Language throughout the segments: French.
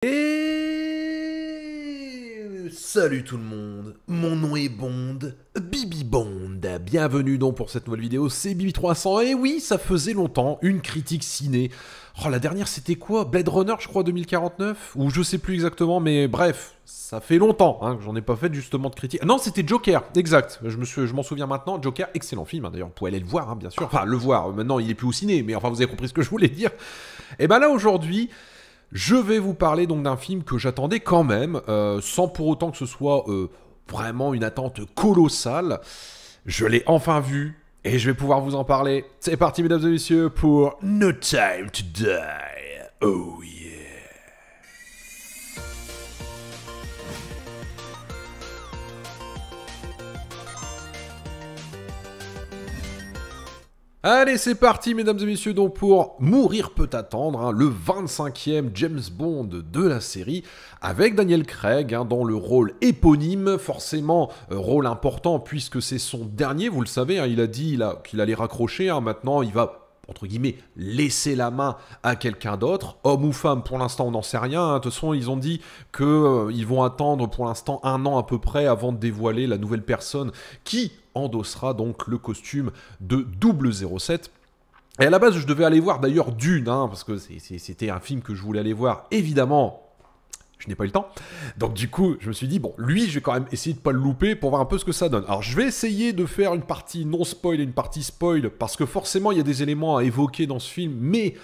Et salut tout le monde, mon nom est Bond, Bibi Bond. Bienvenue donc pour cette nouvelle vidéo, c'est Bibi 300. Et oui, ça faisait longtemps, une critique ciné. Oh, la dernière c'était quoi? Blade Runner, je crois, 2049? Ou je sais plus exactement, mais bref, ça fait longtemps hein, que j'en ai pas fait justement de critique. Non, c'était Joker, exact, je m'en souviens maintenant. Joker, excellent film, hein, d'ailleurs, vous pouvez aller le voir, hein, bien sûr. Enfin, le voir, maintenant il est plus au ciné, mais enfin vous avez compris ce que je voulais dire. Et ben là, aujourd'hui, je vais vous parler donc d'un film que j'attendais quand même, sans pour autant que ce soit vraiment une attente colossale. Je l'ai enfin vu et je vais pouvoir vous en parler. C'est parti mesdames et messieurs pour No Time to Die. Oh yeah. Allez, c'est parti, mesdames et messieurs, donc pour Mourir peut attendre, hein, le 25e James Bond de la série, avec Daniel Craig hein, dans le rôle éponyme, forcément rôle important puisque c'est son dernier, vous le savez, hein, il a dit qu'il allait raccrocher, hein, maintenant il va entre guillemets, laisser la main à quelqu'un d'autre. Homme ou femme, pour l'instant, on n'en sait rien. Hein. De toute façon, ils ont dit qu'ils vont attendre pour l'instant 1 an à peu près avant de dévoiler la nouvelle personne qui endossera donc le costume de 007. Et à la base, je devais aller voir d'ailleurs Dune, hein, parce que c'était un film que je voulais aller voir, évidemment. Je n'ai pas eu le temps. Donc du coup, je me suis dit, bon, lui, je vais quand même essayer de pas le louper pour voir un peu ce que ça donne. Alors je vais essayer de faire une partie non-spoil et une partie spoil, parce que forcément, il y a des éléments à évoquer dans ce film, mais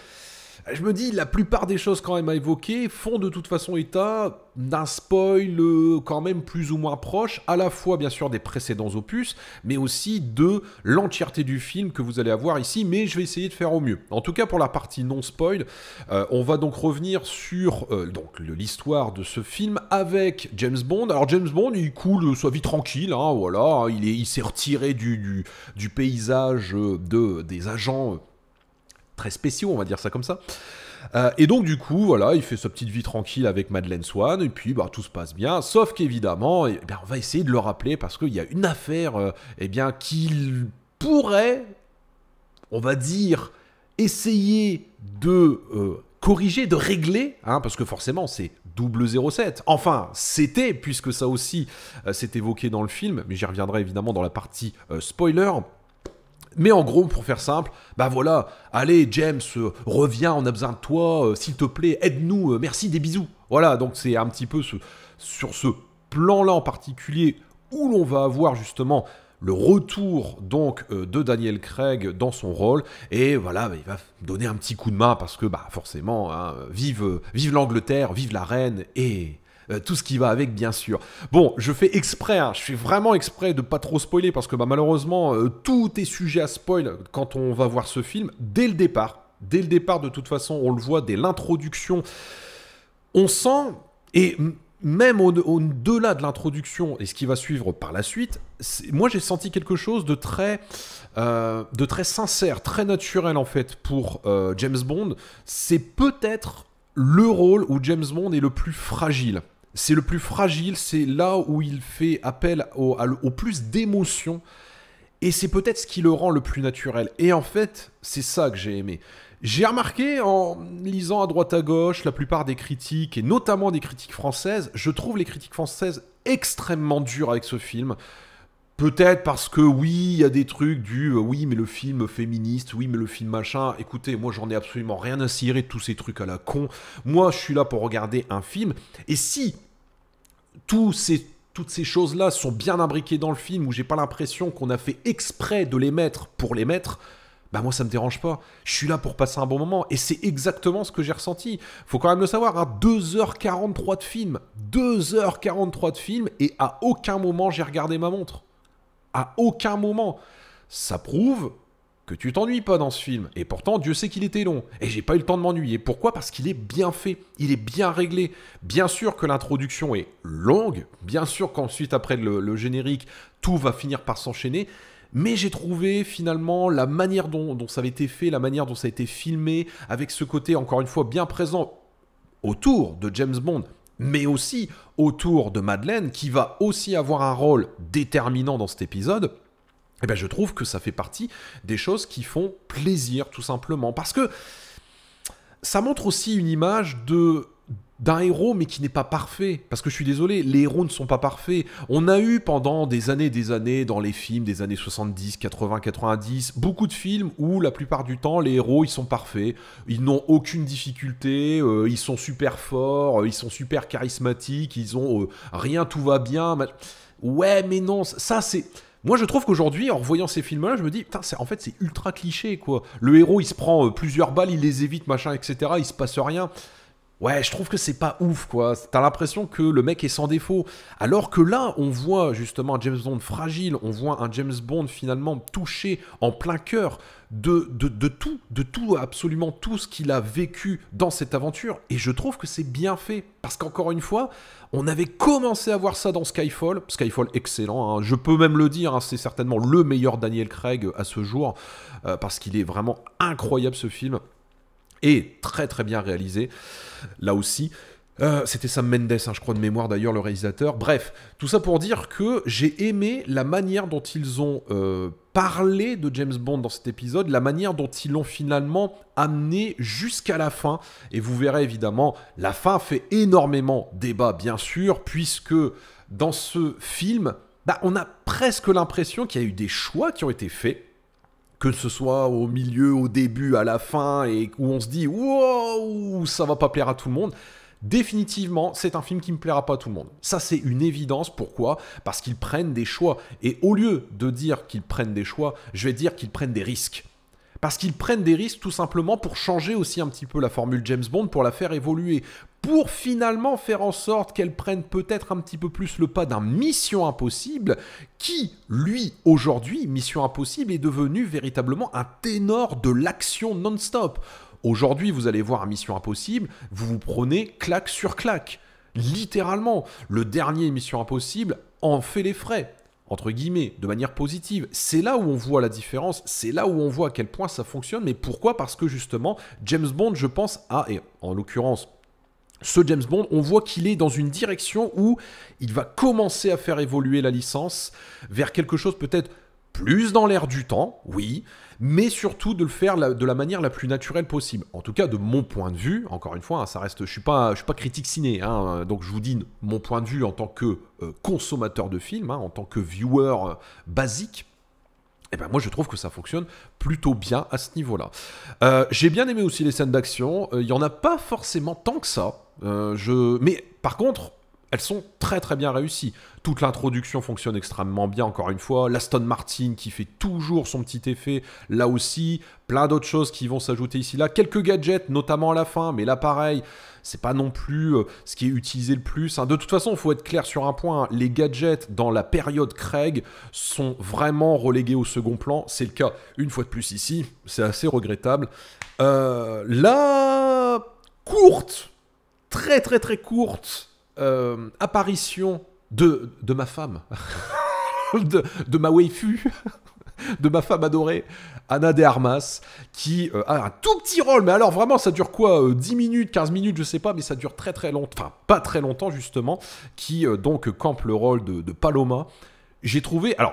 je me dis, la plupart des choses quand même à évoquer font de toute façon état d'un spoil quand même plus ou moins proche, à la fois bien sûr des précédents opus, mais aussi de l'entièreté du film que vous allez avoir ici, mais je vais essayer de faire au mieux. En tout cas pour la partie non-spoil, on va donc revenir sur donc l'histoire de ce film avec James Bond. Alors James Bond, il coule sa vie tranquille, hein, voilà, il s'est retiré du paysage des agents très spéciaux, on va dire ça comme ça. Et donc du coup, voilà, il fait sa petite vie tranquille avec Madeleine Swann, et puis bah, tout se passe bien, sauf qu'évidemment, eh bien, on va essayer de le rappeler, parce qu'il y a une affaire eh bien, qu'il pourrait, on va dire, essayer de corriger, de régler, hein, parce que forcément c'est 007, enfin c'était, puisque ça aussi c'est évoqué dans le film, mais j'y reviendrai évidemment dans la partie spoiler. Mais en gros, pour faire simple, bah voilà, allez James, reviens, on a besoin de toi, s'il te plaît, aide-nous, merci, des bisous. Voilà, donc c'est un petit peu sur ce plan-là en particulier où l'on va avoir justement le retour donc de Daniel Craig dans son rôle, et voilà, bah, il va donner un petit coup de main parce que bah forcément, hein, vive l'Angleterre, vive la reine et tout ce qui va avec, bien sûr. Bon, je fais exprès, hein, je fais vraiment exprès de pas trop spoiler, parce que bah, malheureusement, tout est sujet à spoil quand on va voir ce film, dès le départ. Dès le départ, de toute façon, on le voit, dès l'introduction, on sent, et même au-delà de l'introduction et ce qui va suivre par la suite, moi j'ai senti quelque chose de très sincère, très naturel en fait pour James Bond. C'est peut-être le rôle où James Bond est le plus fragile. C'est le plus fragile, c'est là où il fait appel au plus d'émotions, et c'est peut-être ce qui le rend le plus naturel. Et en fait, c'est ça que j'ai aimé. J'ai remarqué, en lisant à droite à gauche la plupart des critiques, et notamment des critiques françaises, je trouve les critiques françaises extrêmement dures avec ce film. Peut-être parce que oui, il y a des trucs oui, mais le film féministe, oui, mais le film machin. Écoutez, moi j'en ai absolument rien à cirer de tous ces trucs à la con. Moi je suis là pour regarder un film. Et si toutes ces choses-là sont bien imbriquées dans le film, où j'ai pas l'impression qu'on a fait exprès de les mettre pour les mettre, bah moi ça me dérange pas. Je suis là pour passer un bon moment. Et c'est exactement ce que j'ai ressenti. Faut quand même le savoir, hein, 2h43 de film. 2h43 de film, et à aucun moment j'ai regardé ma montre. À aucun moment. Ça prouve que tu t'ennuies pas dans ce film. Et pourtant, Dieu sait qu'il était long. Et j'ai pas eu le temps de m'ennuyer. Pourquoi? Parce qu'il est bien fait. Il est bien réglé. Bien sûr que l'introduction est longue. Bien sûr qu'ensuite, après le générique, tout va finir par s'enchaîner. Mais j'ai trouvé finalement la manière dont ça avait été fait, la manière dont ça a été filmé, avec ce côté, encore une fois, bien présent autour de James Bond, mais aussi autour de Madeleine, qui va aussi avoir un rôle déterminant dans cet épisode. Eh ben, je trouve que ça fait partie des choses qui font plaisir, tout simplement. Parce que ça montre aussi une image d'un héros, mais qui n'est pas parfait. Parce que je suis désolé, les héros ne sont pas parfaits. On a eu pendant des années, dans les films des années 70, 80, 90, beaucoup de films où la plupart du temps, les héros, ils sont parfaits. Ils n'ont aucune difficulté, ils sont super forts, ils sont super charismatiques, ils ont rien, tout va bien. Ouais, mais non, ça c'est... Moi, je trouve qu'aujourd'hui, en revoyant ces films-là, je me dis, putain, en fait, c'est ultra cliché, quoi. Le héros, il se prend plusieurs balles, il les évite, machin, etc., il se passe rien. Ouais, je trouve que c'est pas ouf, quoi. T'as l'impression que le mec est sans défaut. Alors que là, on voit justement un James Bond fragile, on voit un James Bond finalement touché en plein cœur de tout, absolument tout ce qu'il a vécu dans cette aventure. Et je trouve que c'est bien fait. Parce qu'encore une fois, on avait commencé à voir ça dans Skyfall. Skyfall excellent, hein. Je peux même le dire, hein, c'est certainement le meilleur Daniel Craig à ce jour. Parce qu'il est vraiment incroyable ce film. Et très très bien réalisé, là aussi. C'était Sam Mendes, hein, je crois de mémoire d'ailleurs, le réalisateur. Bref, tout ça pour dire que j'ai aimé la manière dont ils ont parlé de James Bond dans cet épisode, la manière dont ils l'ont finalement amené jusqu'à la fin. Et vous verrez évidemment, la fin fait énormément débat, bien sûr, puisque dans ce film, on a presque l'impression qu'il y a eu des choix qui ont été faits, que ce soit au milieu, au début, à la fin, et où on se dit « Wow, ça va pas plaire à tout le monde », définitivement, c'est un film qui ne plaira pas à tout le monde. Ça, c'est une évidence. Pourquoi ? Parce qu'ils prennent des choix. Et au lieu de dire qu'ils prennent des choix, je vais dire qu'ils prennent des risques. Parce qu'ils prennent des risques tout simplement pour changer aussi un petit peu la formule James Bond, pour la faire évoluer, pour finalement faire en sorte qu'elle prenne peut-être un petit peu plus le pas d'un Mission Impossible, qui, lui, aujourd'hui, Mission Impossible est devenu véritablement un ténor de l'action non-stop. Aujourd'hui, vous allez voir un Mission Impossible, vous vous prenez claque sur claque. Littéralement, le dernier Mission Impossible en fait les frais, entre guillemets, de manière positive. C'est là où on voit la différence, c'est là où on voit à quel point ça fonctionne. Mais pourquoi ? Parce que justement, James Bond, je pense, et en l'occurrence, ce James Bond, on voit qu'il est dans une direction où il va commencer à faire évoluer la licence vers quelque chose peut-être plus dans l'air du temps, oui, mais surtout de le faire de la manière la plus naturelle possible. En tout cas, de mon point de vue, encore une fois, hein, ça reste, je suis pas critique ciné, hein, donc je vous dis mon point de vue en tant que consommateur de films, hein, en tant que viewer basique. Et ben moi je trouve que ça fonctionne plutôt bien à ce niveau-là. J'ai bien aimé aussi les scènes d'action. Il y en a pas forcément tant que ça. Mais par contre, elles sont très très bien réussies. Toute l'introduction fonctionne extrêmement bien, encore une fois. L'Aston Martin qui fait toujours son petit effet, là aussi. Plein d'autres choses qui vont s'ajouter ici là. Quelques gadgets, notamment à la fin, mais là pareil, c'est pas non plus ce qui est utilisé le plus, hein. De toute façon, il faut être clair sur un point, hein. Les gadgets dans la période Craig sont vraiment relégués au second plan. C'est le cas une fois de plus ici. C'est assez regrettable. La courte, très très très courte apparition de ma femme, de ma waifu, de ma femme adorée, Ana de Armas, qui a un tout petit rôle, mais alors vraiment ça dure quoi, 10 minutes, 15 minutes, je sais pas, mais ça dure très très longtemps, enfin pas très longtemps justement, qui donc campe le rôle de Paloma. J'ai trouvé, alors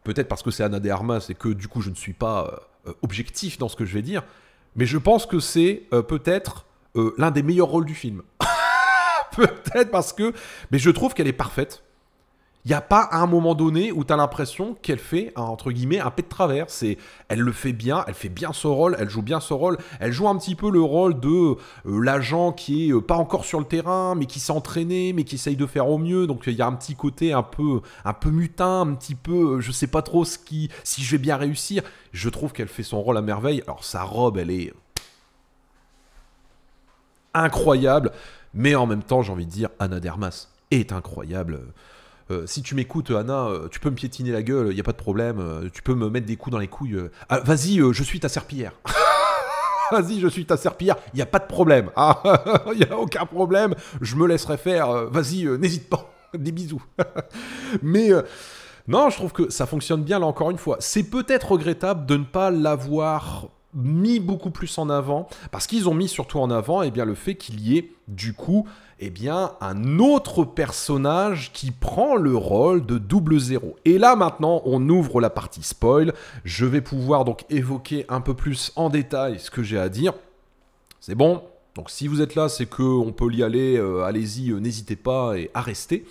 peut-être parce que c'est Ana de Armas et que du coup je ne suis pas objectif dans ce que je vais dire, mais je pense que c'est peut-être l'un des meilleurs rôles du film. Peut-être parce que... Mais je trouve qu'elle est parfaite. Il n'y a pas un moment donné où tu as l'impression qu'elle fait, entre guillemets, un pet de travers. Elle le fait bien, elle fait bien son rôle, elle joue bien son rôle. Elle joue un petit peu le rôle de l'agent qui est pas encore sur le terrain, mais qui s'est entraîné, mais qui essaye de faire au mieux. Donc il y a un petit côté un peu mutin, un petit peu... je sais pas trop si je vais bien réussir. Je trouve qu'elle fait son rôle à merveille. Alors sa robe, elle est incroyable. Mais en même temps, j'ai envie de dire, Ana de Armas est incroyable. Si tu m'écoutes, Anna, tu peux me piétiner la gueule, il n'y a pas de problème. Tu peux me mettre des coups dans les couilles. Vas-y, je suis ta serpillière. Vas-y, je suis ta serpillière, il n'y a pas de problème. Il n'y a aucun problème, je me laisserai faire. Vas-y, n'hésite pas. Des bisous. Mais... non, je trouve que ça fonctionne bien, là, encore une fois. C'est peut-être regrettable de ne pas l'avoir mis beaucoup plus en avant, parce qu'ils ont mis surtout en avant le fait qu'il y ait, du coup, un autre personnage qui prend le rôle de 00. Et là, maintenant, on ouvre la partie spoil. Je vais pouvoir donc évoquer un peu plus en détail ce que j'ai à dire. C'est bon ? Donc si vous êtes là, c'est qu'on peut y aller, allez-y, n'hésitez pas à rester.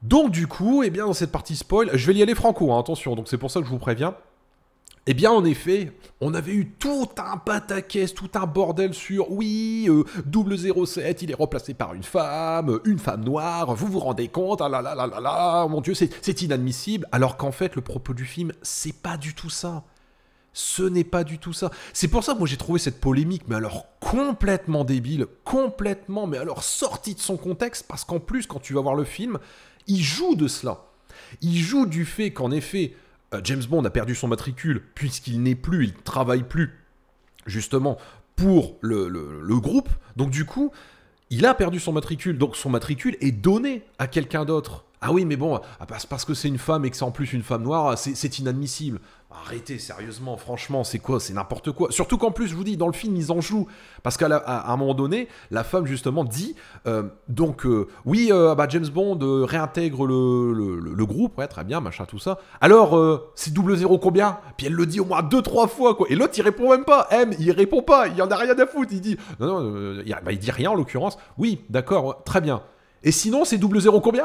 Donc du coup, eh bien dans cette partie spoil, je vais y aller franco, hein, attention, donc c'est pour ça que je vous préviens. Eh bien, en effet, on avait eu tout un pataquès, tout un bordel sur oui, 007, il est remplacé par une femme noire, vous vous rendez compte, ah là là là là là, mon Dieu, c'est inadmissible. Alors qu'en fait, le propos du film, c'est pas du tout ça. Ce n'est pas du tout ça. C'est pour ça que moi j'ai trouvé cette polémique, mais alors complètement débile, complètement, mais alors sortie de son contexte, parce qu'en plus, quand tu vas voir le film, il joue de cela. Il joue du fait qu'en effet, James Bond a perdu son matricule puisqu'il n'est plus, il ne travaille plus justement pour le groupe. Donc du coup, il a perdu son matricule. Donc son matricule est donné à quelqu'un d'autre. Ah oui, mais bon, parce que c'est une femme et que c'est en plus une femme noire, c'est inadmissible. Arrêtez, sérieusement, franchement, c'est quoi? C'est n'importe quoi. Surtout qu'en plus, je vous dis, dans le film, ils en jouent. Parce qu'à un moment donné, la femme, justement, dit oui, James Bond réintègre le groupe, ouais, très bien, machin, tout ça. Alors, c'est 00 combien? Puis elle le dit au moins 2-3 fois, quoi. Et l'autre, il répond même pas. Il répond pas, il y en a rien à foutre. Il dit, non, il dit rien, en l'occurrence. Oui, d'accord, ouais, très bien. Et sinon, c'est 00 combien?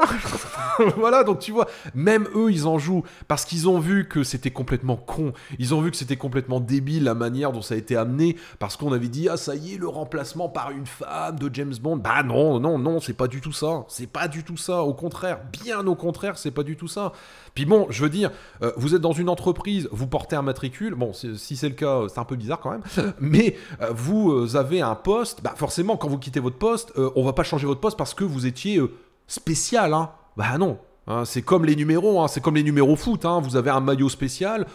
Voilà, donc tu vois, même eux, ils en jouent, parce qu'ils ont vu que c'était complètement con, ils ont vu que c'était complètement débile la manière dont ça a été amené, parce qu'on avait dit, ah ça y est, le remplacement par une femme de James Bond. Bah non, c'est pas du tout ça, c'est pas du tout ça, au contraire, bien au contraire, c'est pas du tout ça. Puis bon, je veux dire, vous êtes dans une entreprise, vous portez un matricule, bon, si c'est le cas, c'est un peu bizarre quand même, mais vous avez un poste, bah forcément, quand vous quittez votre poste, on va pas changer votre poste parce que vous étiez spécial, hein. Bah non, hein, c'est comme les numéros, hein, c'est comme les numéros foot, hein, vous avez un maillot spécial,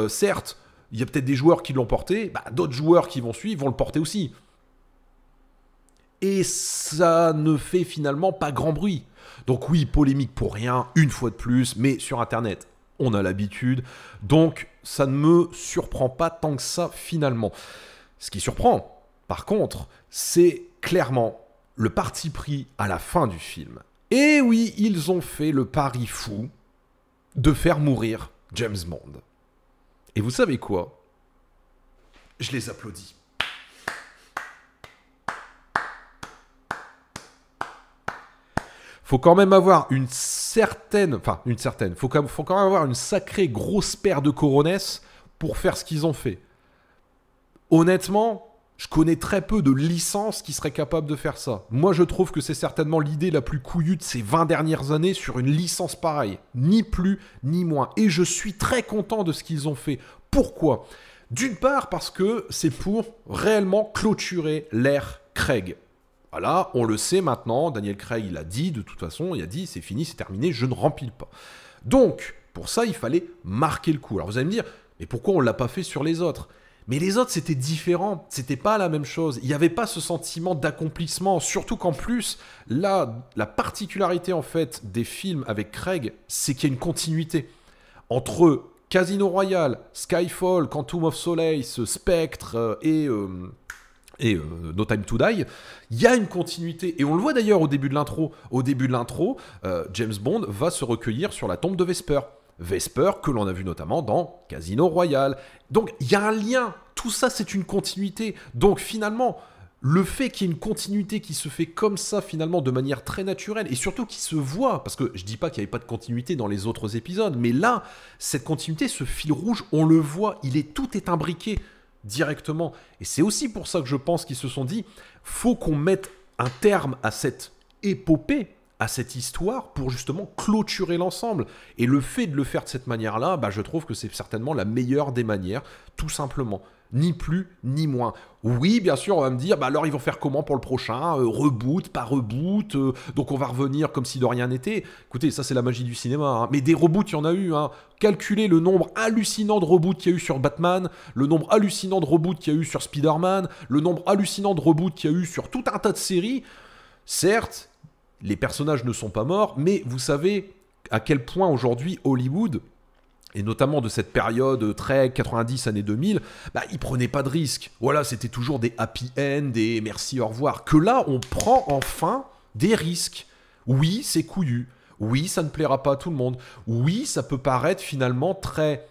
certes, il y a peut-être des joueurs qui l'ont porté, bah, d'autres joueurs qui vont suivre vont le porter aussi. Et ça ne fait finalement pas grand bruit. Donc oui, polémique pour rien, une fois de plus, mais sur Internet, on a l'habitude. Donc ça ne me surprend pas tant que ça finalement. Ce qui surprend, par contre, c'est clairement le parti pris à la fin du film. Et oui, ils ont fait le pari fou de faire mourir James Bond. Et vous savez quoi? Je les applaudis. Faut quand même avoir faut quand même avoir une sacrée grosse paire de coronesses pour faire ce qu'ils ont fait. Honnêtement, je connais très peu de licences qui seraient capables de faire ça. Moi, je trouve que c'est certainement l'idée la plus couillue de ces 20 dernières années sur une licence pareille. Ni plus, ni moins. Et je suis très content de ce qu'ils ont fait. Pourquoi? D'une part, parce que c'est pour réellement clôturer l'ère Craig. Voilà, on le sait maintenant, Daniel Craig, il a dit, de toute façon, il a dit, c'est fini, c'est terminé, je ne rempile pas. Donc, pour ça, il fallait marquer le coup. Alors vous allez me dire, mais pourquoi on ne l'a pas fait sur les autres? Mais les autres, c'était différent, c'était pas la même chose. Il n'y avait pas ce sentiment d'accomplissement, surtout qu'en plus, là, la particularité en fait des films avec Craig, c'est qu'il y a une continuité. Entre Casino Royale, Skyfall, Quantum of Solace, Spectre et No Time to Die, il y a une continuité. Et on le voit d'ailleurs au début de l'intro. Au début de l'intro, James Bond va se recueillir sur la tombe de Vesper. Vesper, que l'on a vu notamment dans Casino Royale. Donc, il y a un lien. Tout ça, c'est une continuité. Donc, finalement, le fait qu'il y ait une continuité qui se fait comme ça, finalement, de manière très naturelle, et surtout qui se voit, parce que je dis pas qu'il n'y avait pas de continuité dans les autres épisodes, mais là, cette continuité, ce fil rouge, on le voit, tout est imbriqué directement. Et c'est aussi pour ça que je pense qu'ils se sont dit, faut qu'on mette un terme à cette épopée, à cette histoire, pour justement clôturer l'ensemble. Et le fait de le faire de cette manière-là, je trouve que c'est certainement la meilleure des manières, tout simplement. Ni plus, ni moins. Oui, bien sûr, on va me dire, alors ils vont faire comment pour le prochain? Reboot, pas reboot, donc on va revenir comme si de rien n'était. Écoutez, ça c'est la magie du cinéma, hein. Mais des reboots, il y en a eu, hein. Calculez le nombre hallucinant de reboots qu'il y a eu sur Batman, le nombre hallucinant de reboots qu'il y a eu sur Spider-Man, le nombre hallucinant de reboots qu'il y a eu sur tout un tas de séries. Certes, les personnages ne sont pas morts, mais vous savez à quel point aujourd'hui Hollywood, et notamment de cette période très 90, années 2000, ils prenaient pas de risques. Voilà, c'était toujours des happy end, des merci, au revoir. Que là, on prend enfin des risques. Oui, c'est couillu. Oui, ça ne plaira pas à tout le monde. Oui, ça peut paraître finalement très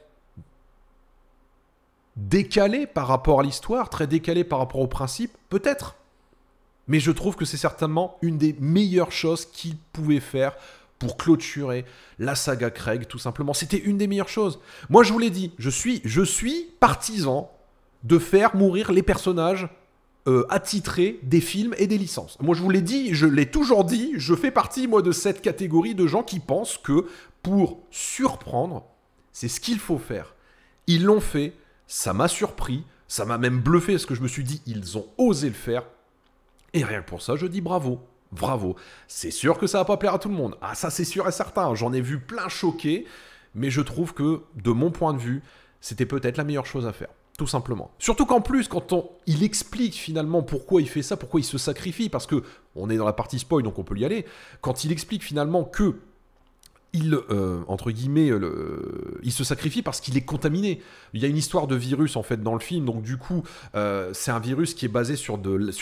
décalé par rapport à l'histoire, très décalé par rapport au principe, peut-être. Mais je trouve que c'est certainement une des meilleures choses qu'il pouvait faire pour clôturer la saga Craig, tout simplement. C'était une des meilleures choses. Moi, je vous l'ai dit, je suis partisan de faire mourir les personnages attitrés des films et des licences. Moi, je vous l'ai dit, je l'ai toujours dit, je fais partie, moi, de cette catégorie de gens qui pensent que pour surprendre, c'est ce qu'il faut faire. Ils l'ont fait, ça m'a surpris, ça m'a même bluffé, parce que je me suis dit, ils ont osé le faire. Et rien que pour ça, je dis bravo. Bravo. C'est sûr que ça va pas plaire à tout le monde. Ah, ça, c'est sûr et certain. J'en ai vu plein choqués. Mais je trouve que, de mon point de vue, c'était peut-être la meilleure chose à faire. Tout simplement. Surtout qu'en plus, quand il explique finalement pourquoi il fait ça, pourquoi il se sacrifie, parce que, on est dans la partie spoil, donc on peut y aller. Quand il explique finalement que entre guillemets, il se sacrifie parce qu'il est contaminé. Il y a une histoire de virus en fait dans le film, donc du coup, c'est un virus qui est basé sur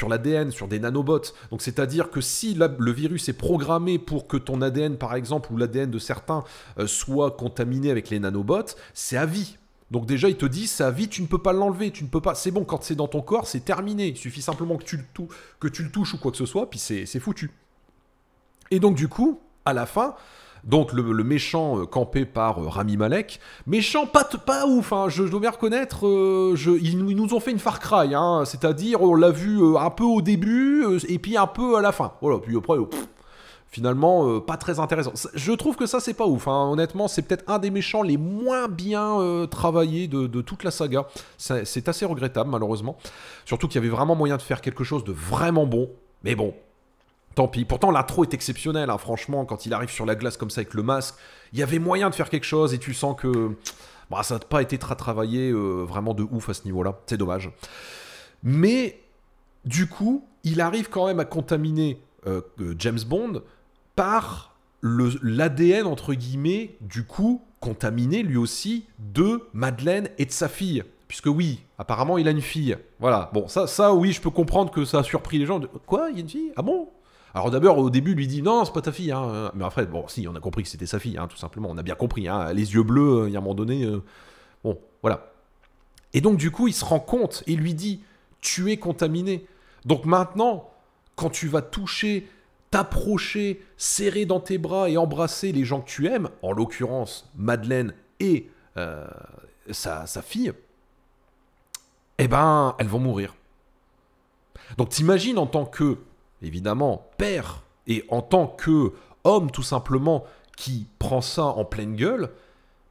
l'ADN, sur des nanobots. Donc c'est-à-dire que si le virus est programmé pour que ton ADN, par exemple, ou l'ADN de certains soit contaminé avec les nanobots, c'est à vie. Donc déjà, il te dit, c'est à vie, tu ne peux pas l'enlever, tu ne peux pas. C'est bon, quand c'est dans ton corps, c'est terminé. Il suffit simplement que tu le touches ou quoi que ce soit, puis c'est foutu. Et donc du coup, à la fin. Donc le méchant campé par Rami Malek, méchant pas ouf, hein, je dois bien reconnaître, ils nous ont fait une Far Cry, hein, c'est-à-dire on l'a vu un peu au début et puis un peu à la fin. Voilà, puis après, finalement, pas très intéressant. Je trouve que ça c'est pas ouf, hein. Honnêtement, c'est peut-être un des méchants les moins bien travaillés de toute la saga. C'est assez regrettable malheureusement, surtout qu'il y avait vraiment moyen de faire quelque chose de vraiment bon, mais bon. Tant pis. Pourtant, l'intro est exceptionnelle, hein, franchement, quand il arrive sur la glace comme ça avec le masque, il y avait moyen de faire quelque chose et tu sens que ça n'a pas été très travaillé vraiment de ouf à ce niveau-là. C'est dommage. Mais, du coup, il arrive quand même à contaminer James Bond par l'ADN, entre guillemets, du coup, contaminé lui aussi de Madeleine et de sa fille. Puisque oui, apparemment, il a une fille. Voilà. Bon, ça oui, je peux comprendre que ça a surpris les gens. Quoi, il y a une fille? Ah bon? Alors d'abord, au début, il lui dit « Non, c'est pas ta fille. Hein. » Mais après, bon, si, on a compris que c'était sa fille, hein, tout simplement. On a bien compris. Hein. Les yeux bleus, il y a un moment donné... Bon, voilà. Et donc, du coup, il se rend compte et lui dit « Tu es contaminé. » Donc maintenant, quand tu vas toucher, t'approcher, serrer dans tes bras et embrasser les gens que tu aimes, en l'occurrence, Madeleine et sa fille, eh ben, elles vont mourir. Donc t'imagines en tant que... évidemment, père, et en tant que homme, tout simplement, qui prend ça en pleine gueule,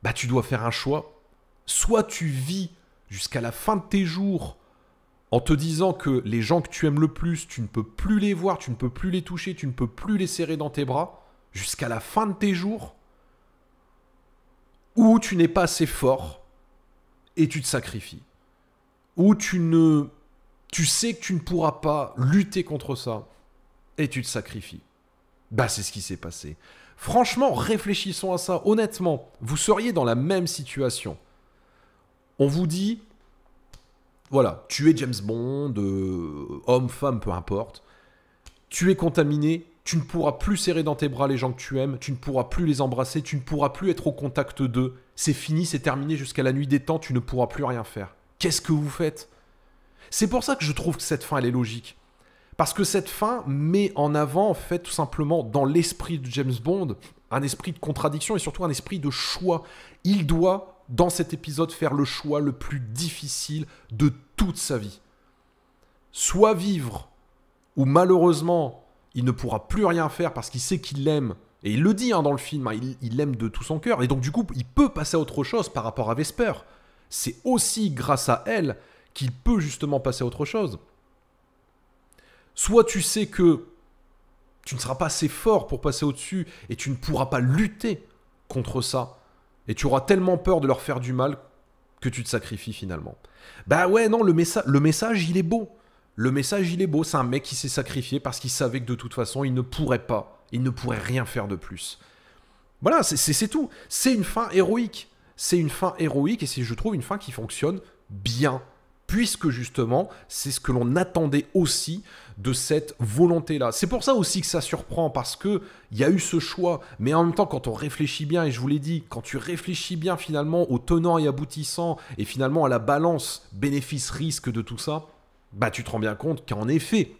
bah tu dois faire un choix. Soit tu vis jusqu'à la fin de tes jours en te disant que les gens que tu aimes le plus, tu ne peux plus les voir, tu ne peux plus les toucher, tu ne peux plus les serrer dans tes bras, jusqu'à la fin de tes jours, ou tu n'es pas assez fort, et tu te sacrifies. Ou tu sais que tu ne pourras pas lutter contre ça, et tu te sacrifies. Bah, c'est ce qui s'est passé. Franchement, réfléchissons à ça. Honnêtement, vous seriez dans la même situation. On vous dit, voilà, tu es James Bond, homme, femme, peu importe. Tu es contaminé, tu ne pourras plus serrer dans tes bras les gens que tu aimes, tu ne pourras plus les embrasser, tu ne pourras plus être au contact d'eux. C'est fini, c'est terminé jusqu'à la nuit des temps, tu ne pourras plus rien faire. Qu'est-ce que vous faites ? C'est pour ça que je trouve que cette fin, elle est logique. Parce que cette fin met en avant, en fait, tout simplement, dans l'esprit de James Bond, un esprit de contradiction et surtout un esprit de choix. Il doit, dans cet épisode, faire le choix le plus difficile de toute sa vie. Soit vivre, ou malheureusement, il ne pourra plus rien faire parce qu'il sait qu'il l'aime. Et il le dit dans le film, hein, il l'aime de tout son cœur. Et donc, du coup, il peut passer à autre chose par rapport à Vesper. C'est aussi grâce à elle qu'il peut justement passer à autre chose. Soit tu sais que tu ne seras pas assez fort pour passer au-dessus et tu ne pourras pas lutter contre ça. Et tu auras tellement peur de leur faire du mal que tu te sacrifies finalement. Bah ouais, non, le message, il est beau. Le message, il est beau. C'est un mec qui s'est sacrifié parce qu'il savait que de toute façon, il ne pourrait rien faire de plus. Voilà, c'est tout. C'est une fin héroïque. C'est une fin héroïque et c'est, je trouve, une fin qui fonctionne bien. Puisque justement, c'est ce que l'on attendait aussi de cette volonté-là. C'est pour ça aussi que ça surprend, parce qu'il y a eu ce choix, mais en même temps, quand on réfléchit bien, et je vous l'ai dit, quand tu réfléchis bien finalement au tenant et aboutissant, et finalement à la balance bénéfice-risque de tout ça, bah tu te rends bien compte qu'en effet,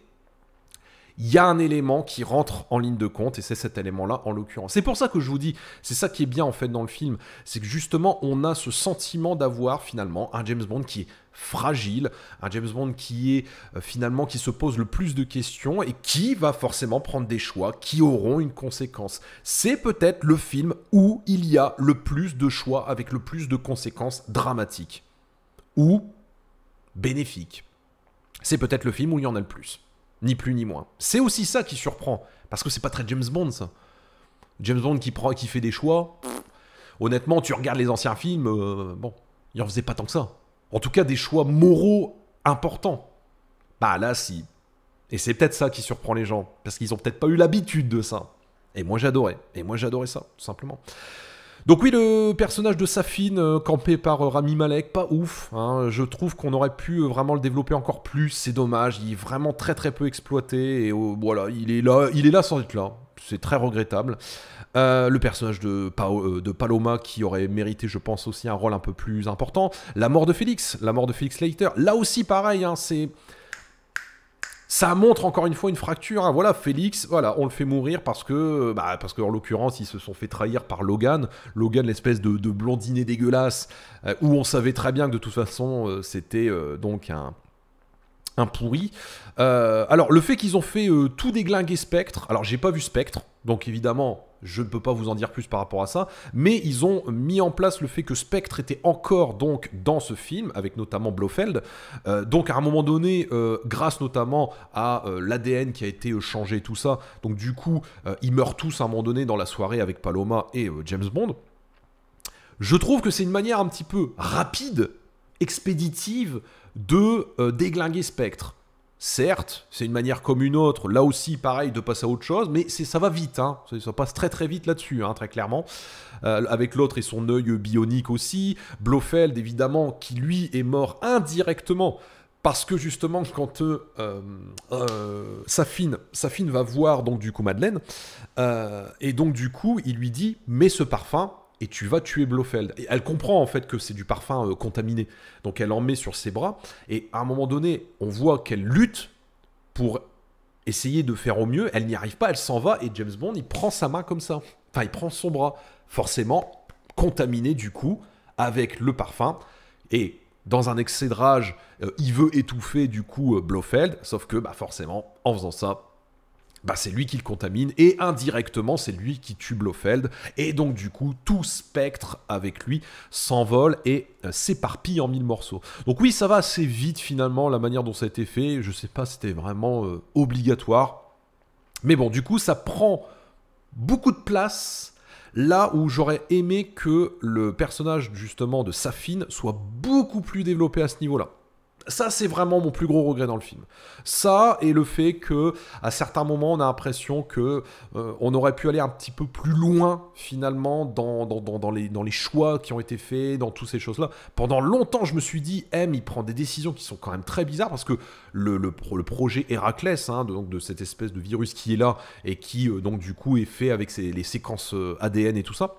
il y a un élément qui rentre en ligne de compte, et c'est cet élément-là en l'occurrence. C'est pour ça que je vous dis, c'est ça qui est bien en fait dans le film, c'est que justement on a ce sentiment d'avoir finalement un James Bond qui est fragile, un James Bond qui est finalement qui se pose le plus de questions et qui va forcément prendre des choix qui auront une conséquence. C'est peut-être le film où il y a le plus de choix avec le plus de conséquences dramatiques ou bénéfiques. C'est peut-être le film où il y en a le plus. Ni plus ni moins. C'est aussi ça qui surprend. Parce que c'est pas très James Bond, ça. James Bond qui fait des choix. Honnêtement, tu regardes les anciens films, bon, il en faisait pas tant que ça. En tout cas, des choix moraux importants. Bah là, si. Et c'est peut-être ça qui surprend les gens. Parce qu'ils ont peut-être pas eu l'habitude de ça. Et moi, j'adorais. Et moi, j'adorais ça, tout simplement. Donc oui, le personnage de Safin, campé par Rami Malek, pas ouf. Hein. Je trouve qu'on aurait pu vraiment le développer encore plus. C'est dommage, il est vraiment très très peu exploité. Et voilà, il est là sans être là. C'est très regrettable. Le personnage de Paloma qui aurait mérité, je pense, aussi un rôle un peu plus important. La mort de Félix Leiter. Là aussi, pareil, hein, ça montre encore une fois une fracture. Hein. Voilà, Félix, voilà, on le fait mourir parce que en l'occurrence, ils se sont fait trahir par Logan. Logan, l'espèce de blondinet dégueulasse, où on savait très bien que de toute façon, c'était donc un pourri. Alors, le fait qu'ils ont fait tout déglinguer Spectre, alors j'ai pas vu Spectre, donc évidemment, je ne peux pas vous en dire plus par rapport à ça, mais ils ont mis en place le fait que Spectre était encore donc dans ce film, avec notamment Blofeld. Donc à un moment donné, grâce notamment à l'ADN qui a été changé et tout ça, donc du coup, ils meurent tous à un moment donné dans la soirée avec Paloma et James Bond. Je trouve que c'est une manière un petit peu rapide, expéditive, de déglinguer Spectre. Certes, c'est une manière comme une autre, là aussi pareil, de passer à autre chose, mais ça va vite, hein. Ça passe très très vite là-dessus, hein, très clairement. Avec l'autre et son œil bionique aussi. Blofeld, évidemment, qui lui est mort indirectement, parce que justement, quand Safin va voir donc du coup Madeleine, et donc du coup, il lui dit « mets ce parfum », et tu vas tuer Blofeld. Et elle comprend en fait que c'est du parfum contaminé. Donc elle en met sur ses bras. Et à un moment donné, on voit qu'elle lutte pour essayer de faire au mieux. Elle n'y arrive pas, elle s'en va. Et James Bond, il prend sa main comme ça. Enfin, il prend son bras. Forcément, contaminé du coup, avec le parfum. Et dans un excès de rage, il veut étouffer du coup Blofeld. Sauf que forcément, en faisant ça, c'est lui qui le contamine, et indirectement, c'est lui qui tue Blofeld, et donc du coup, tout Spectre avec lui s'envole et s'éparpille en 1000 morceaux. Donc oui, ça va assez vite finalement, la manière dont ça a été fait, je sais pas si c'était vraiment obligatoire, mais bon, du coup, ça prend beaucoup de place, là où j'aurais aimé que le personnage justement de Safin soit beaucoup plus développé à ce niveau-là. Ça, c'est vraiment mon plus gros regret dans le film. Ça, et le fait que, à certains moments, on a l'impression que on aurait pu aller un petit peu plus loin, finalement, dans les choix qui ont été faits, dans toutes ces choses-là. Pendant longtemps, je me suis dit, M, il prend des décisions qui sont quand même très bizarres, parce que le projet Héraclès, hein, donc de cette espèce de virus qui est là, et qui, donc, du coup, est fait avec les séquences ADN et tout ça,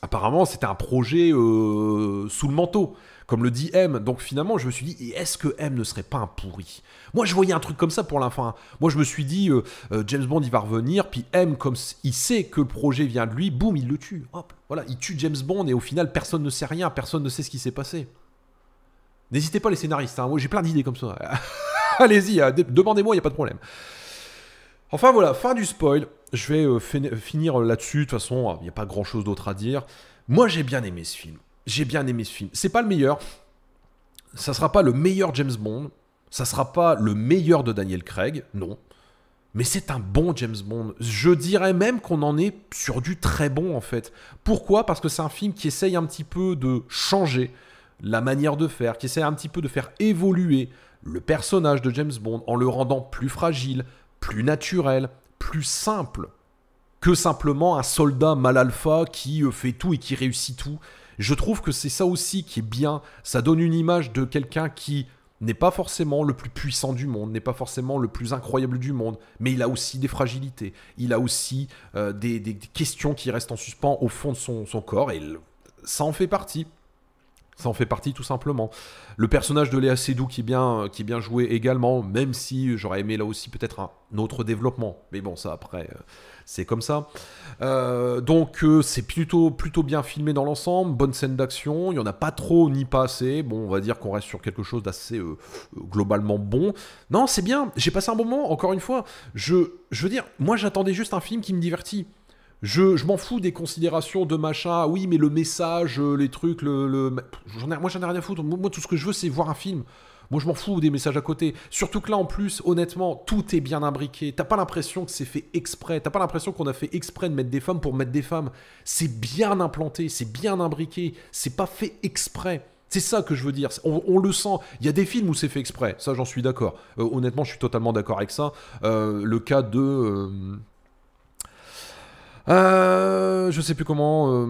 apparemment, c'était un projet sous le manteau, comme le dit M. Donc finalement, je me suis dit, est-ce que M ne serait pas un pourri? Moi, je voyais un truc comme ça pour la fin. Moi, je me suis dit, James Bond, il va revenir, puis M, comme il sait que le projet vient de lui, boum, il le tue. Hop, voilà, il tue James Bond, et au final, personne ne sait rien, personne ne sait ce qui s'est passé. N'hésitez pas les scénaristes, hein. Moi, j'ai plein d'idées comme ça. Allez-y, demandez-moi, il n'y a pas de problème. Enfin voilà, fin du spoil. Je vais finir là-dessus. De toute façon, il n'y a pas grand-chose d'autre à dire. Moi, j'ai bien aimé ce film. C'est pas le meilleur. Ça sera pas le meilleur James Bond. Ça sera pas le meilleur de Daniel Craig. Non. Mais c'est un bon James Bond. Je dirais même qu'on en est sur du très bon, en fait. Pourquoi? Parce que c'est un film qui essaye un petit peu de changer la manière de faire, qui essaye un petit peu de faire évoluer le personnage de James Bond en le rendant plus fragile, plus naturel, plus simple que simplement un soldat mal alpha qui fait tout et qui réussit tout. Je trouve que c'est ça aussi qui est bien. Ça donne une image de quelqu'un qui n'est pas forcément le plus puissant du monde, n'est pas forcément le plus incroyable du monde, mais il a aussi des fragilités. Il a aussi des questions qui restent en suspens au fond de son corps, et ça en fait partie. Ça en fait partie tout simplement. Le personnage de Léa Seydoux qui est bien joué également, même si j'aurais aimé là aussi peut-être un autre développement. Mais bon, ça après, c'est comme ça. C'est plutôt bien filmé dans l'ensemble, bonne scène d'action, il n'y en a pas trop ni pas assez. Bon, on va dire qu'on reste sur quelque chose d'assez globalement bon. Non, c'est bien, j'ai passé un bon moment, encore une fois. Je veux dire, moi j'attendais juste un film qui me divertit. Je m'en fous des considérations de machin, ah oui, mais le message, les trucs, moi j'en ai rien à foutre. Moi, tout ce que je veux, c'est voir un film. Moi, je m'en fous des messages à côté. Surtout que là, en plus, honnêtement, tout est bien imbriqué. T'as pas l'impression que c'est fait exprès. T'as pas l'impression qu'on a fait exprès de mettre des femmes pour mettre des femmes. C'est bien implanté, c'est bien imbriqué. C'est pas fait exprès. C'est ça que je veux dire. On le sent. Il y a des films où c'est fait exprès. Ça, j'en suis d'accord. Honnêtement, je suis totalement d'accord avec ça. Le cas de... je sais plus comment,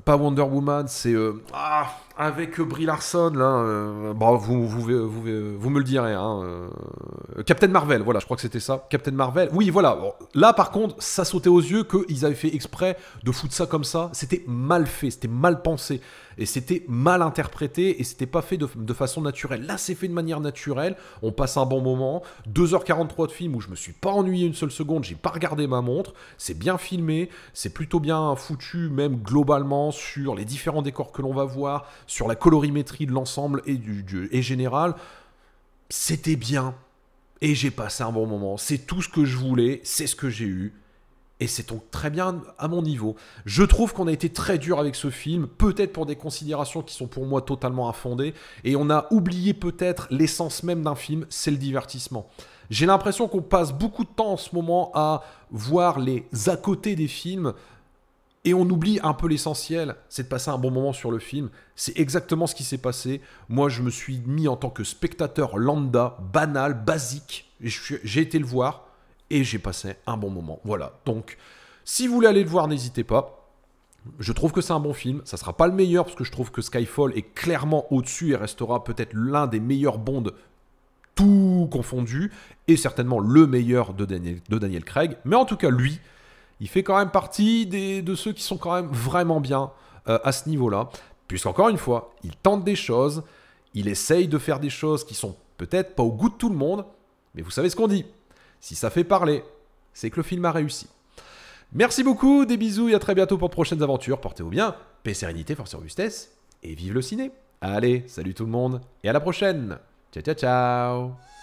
pas Wonder Woman, c'est avec Brie Larson là. Bon, vous me le direz. Hein, Captain Marvel, voilà, je crois que c'était ça. Captain Marvel. Oui, voilà. Bon, là, par contre, ça sautait aux yeux qu'ils avaient fait exprès de foutre ça comme ça. C'était mal fait, c'était mal pensé. Et c'était mal interprété et c'était pas fait de façon naturelle. Là, c'est fait de manière naturelle. On passe un bon moment. 2h43 de film où je me suis pas ennuyé une seule seconde. J'ai pas regardé ma montre. C'est bien filmé. C'est plutôt bien foutu, même globalement, sur les différents décors que l'on va voir, sur la colorimétrie de l'ensemble et général. C'était bien. Et j'ai passé un bon moment. C'est tout ce que je voulais. C'est ce que j'ai eu. Et c'est donc très bien à mon niveau. Je trouve qu'on a été très dur avec ce film, peut-être pour des considérations qui sont pour moi totalement infondées, et on a oublié peut-être l'essence même d'un film, c'est le divertissement. J'ai l'impression qu'on passe beaucoup de temps en ce moment à voir les à côté des films, et on oublie un peu l'essentiel, c'est de passer un bon moment sur le film. C'est exactement ce qui s'est passé. Moi, je me suis mis en tant que spectateur lambda, banal, basique, j'ai été le voir, et j'ai passé un bon moment. Voilà. Donc, si vous voulez aller le voir, n'hésitez pas. Je trouve que c'est un bon film. Ça sera pas le meilleur parce que je trouve que Skyfall est clairement au-dessus et restera peut-être l'un des meilleurs Bond tout confondu et certainement le meilleur de Daniel Craig. Mais en tout cas, lui, il fait quand même partie de ceux qui sont quand même vraiment bien à ce niveau-là. Puisqu'encore une fois, il tente des choses, il essaye de faire des choses qui sont peut-être pas au goût de tout le monde, mais vous savez ce qu'on dit. Si ça fait parler, c'est que le film a réussi. Merci beaucoup, des bisous et à très bientôt pour de prochaines aventures. Portez-vous bien, paix, sérénité, force et robustesse, et vive le ciné. Allez, salut tout le monde, et à la prochaine. Ciao, ciao, ciao.